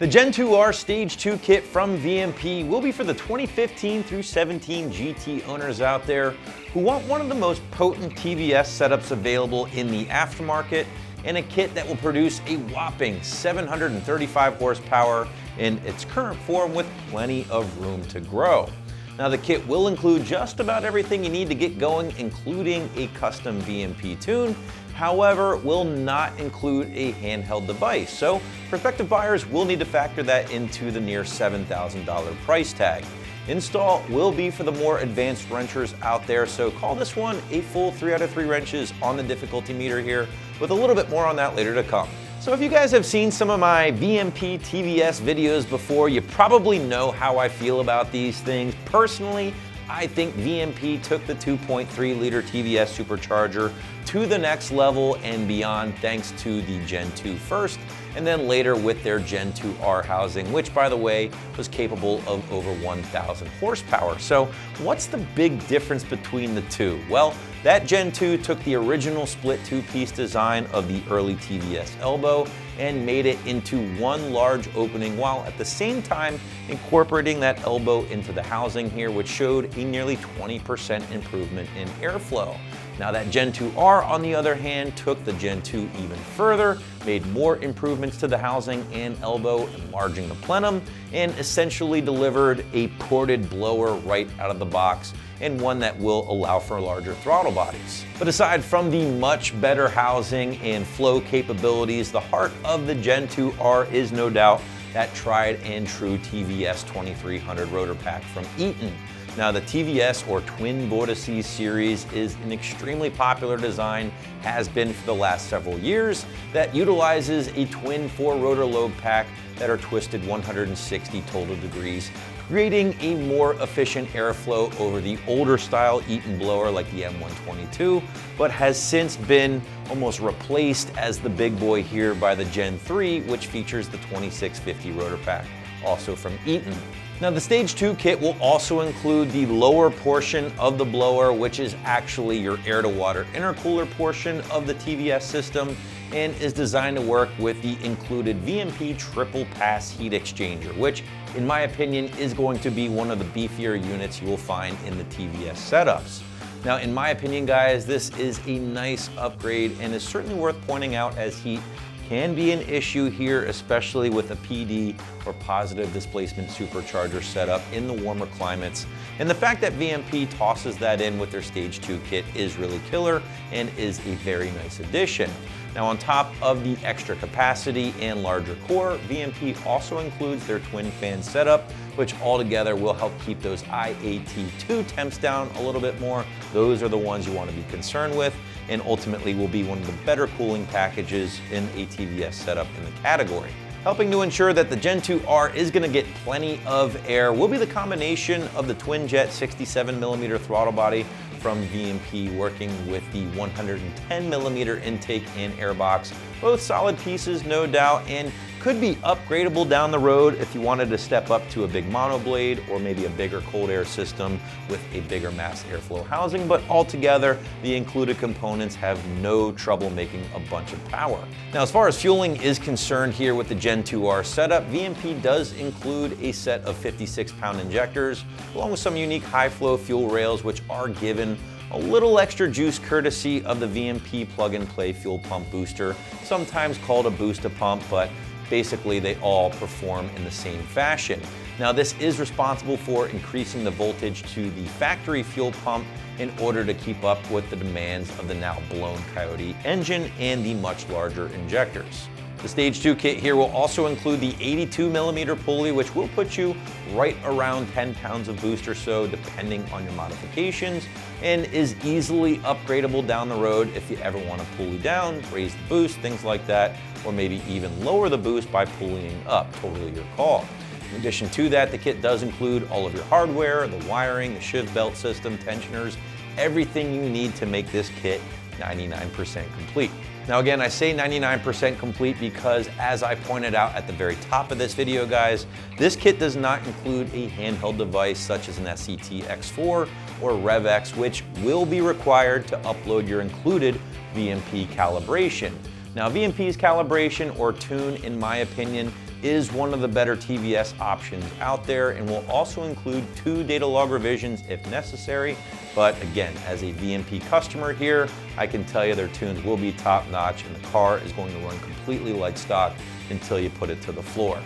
The Gen 2R Stage 2 kit from VMP will be for the 2015 through 17 GT owners out there who want one of the most potent TVS setups available in the aftermarket, and a kit that will produce a whopping 735 horsepower in its current form with plenty of room to grow. Now, the kit will include just about everything you need to get going, including a custom VMP tune. However, will not include a handheld device. So prospective buyers will need to factor that into the near $7,000 price tag. Install will be for the more advanced wrenchers out there, so call this one a full 3 out of 3 wrenches on the difficulty meter here, with a little bit more on that later to come. So if you guys have seen some of my VMP TVS videos before, you probably know how I feel about these things. Personally, I think VMP took the 2.3 liter TVS Supercharger to the next level and beyond, thanks to the Gen 2 first, and then later with their Gen 2R housing, which, by the way, was capable of over 1,000 horsepower. So what's the big difference between the two? Well, that Gen 2 took the original split two-piece design of the early TVS elbow and made it into one large opening, while at the same time incorporating that elbow into the housing here, which showed a nearly 20% improvement in airflow. Now, that Gen 2R, on the other hand, took the Gen 2 even further, made more improvements to the housing and elbow, enlarging the plenum, and essentially delivered a ported blower right out of the box, and one that will allow for larger throttle bodies. But aside from the much better housing and flow capabilities, the heart of the Gen 2R is no doubt that tried and true TVS 2300 rotor pack from Eaton. Now, the TVS, or Twin Vortices series, is an extremely popular design, has been for the last several years, that utilizes a twin 4-rotor lobe pack that are twisted 160 total degrees, creating a more efficient airflow over the older style Eaton blower like the M122, but has since been almost replaced as the big boy here by the Gen 3, which features the 2650 rotor pack, also from Eaton. Now, the Stage 2 kit will also include the lower portion of the blower, which is actually your air-to-water intercooler portion of the TVS system, and is designed to work with the included VMP triple pass heat exchanger, which, in my opinion, is going to be one of the beefier units you will find in the TVS setups. Now, in my opinion, guys, this is a nice upgrade and is certainly worth pointing out, as heat can be an issue here, especially with a PD or positive displacement supercharger setup in the warmer climates. And the fact that VMP tosses that in with their Stage 2 kit is really killer and is a very nice addition. Now, on top of the extra capacity and larger core, VMP also includes their twin fan setup, which altogether will help keep those IAT2 temps down a little bit more. Those are the ones you want to be concerned with, and ultimately will be one of the better cooling packages in a TVS setup in the category. Helping to ensure that the Gen 2R is going to get plenty of air will be the combination of the twin jet 67mm throttle body from VMP, working with the 110mm intake and airbox. Both solid pieces, no doubt, and could be upgradable down the road if you wanted to step up to a big monoblade or maybe a bigger cold air system with a bigger mass airflow housing. But altogether, the included components have no trouble making a bunch of power. Now, as far as fueling is concerned here with the Gen 2R setup, VMP does include a set of 56-pound injectors, along with some unique high-flow fuel rails, which are given a little extra juice courtesy of the VMP plug-and-play fuel pump booster, sometimes called a booster pump, but basically they all perform in the same fashion. Now, this is responsible for increasing the voltage to the factory fuel pump in order to keep up with the demands of the now blown Coyote engine and the much larger injectors. The Stage 2 kit here will also include the 82mm pulley, which will put you right around 10 pounds of boost or so, depending on your modifications, and is easily upgradable down the road if you ever want to pulley down, raise the boost, things like that, or maybe even lower the boost by pulleying up. Totally your call. In addition to that, the kit does include all of your hardware, the wiring, the shiv belt system, tensioners, everything you need to make this kit 99% complete. Now, again, I say 99% complete because, as I pointed out at the very top of this video, guys, this kit does not include a handheld device such as an SCT X4 or RevX, which will be required to upload your included VMP calibration. Now, VMP's calibration or tune, in my opinion, is one of the better TVS options out there and will also include 2 data log revisions if necessary. But again, as a VMP customer here, I can tell you their tunes will be top notch and the car is going to run completely like stock until you put it to the floor.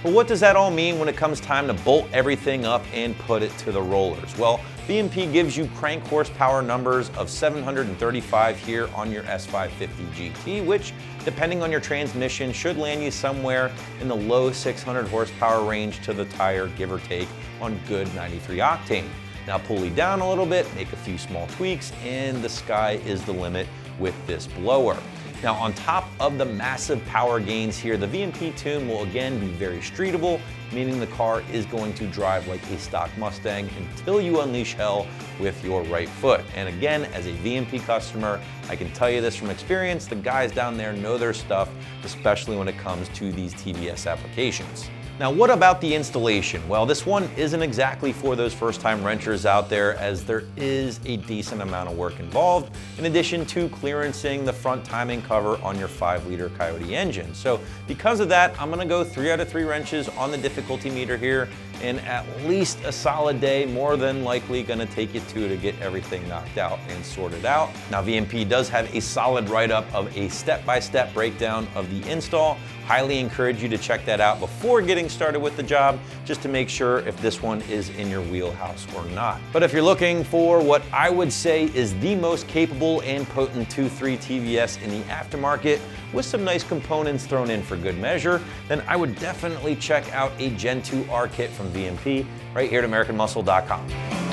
But what does that all mean when it comes time to bolt everything up and put it to the rollers? Well, VMP gives you crank horsepower numbers of 735 here on your S550 GT, which, depending on your transmission, should land you somewhere in the low 600 horsepower range to the tire, give or take, on good 93 octane. Now pull it down a little bit, make a few small tweaks, and the sky is the limit with this blower. Now on top of the massive power gains here, the VMP tune will again be very streetable, meaning the car is going to drive like a stock Mustang until you unleash hell with your right foot. And again, as a VMP customer, I can tell you this from experience, the guys down there know their stuff, especially when it comes to these TVS applications. Now, what about the installation? Well, this one isn't exactly for those first-time renters out there, as there is a decent amount of work involved, in addition to clearancing the front timing cover on your 5-liter Coyote engine. So because of that, I'm gonna go 3 out of 3 wrenches on the difficulty meter here, and at least a solid day, more than likely gonna take you 2 to get everything knocked out and sorted out. Now, VMP does have a solid write-up of a step-by-step breakdown of the install. Highly encourage you to check that out before getting started with the job, just to make sure if this one is in your wheelhouse or not. But if you're looking for what I would say is the most capable and potent 2.3 TVS in the aftermarket, with some nice components thrown in for good measure, then I would definitely check out a Gen 2 R kit from VMP right here at AmericanMuscle.com.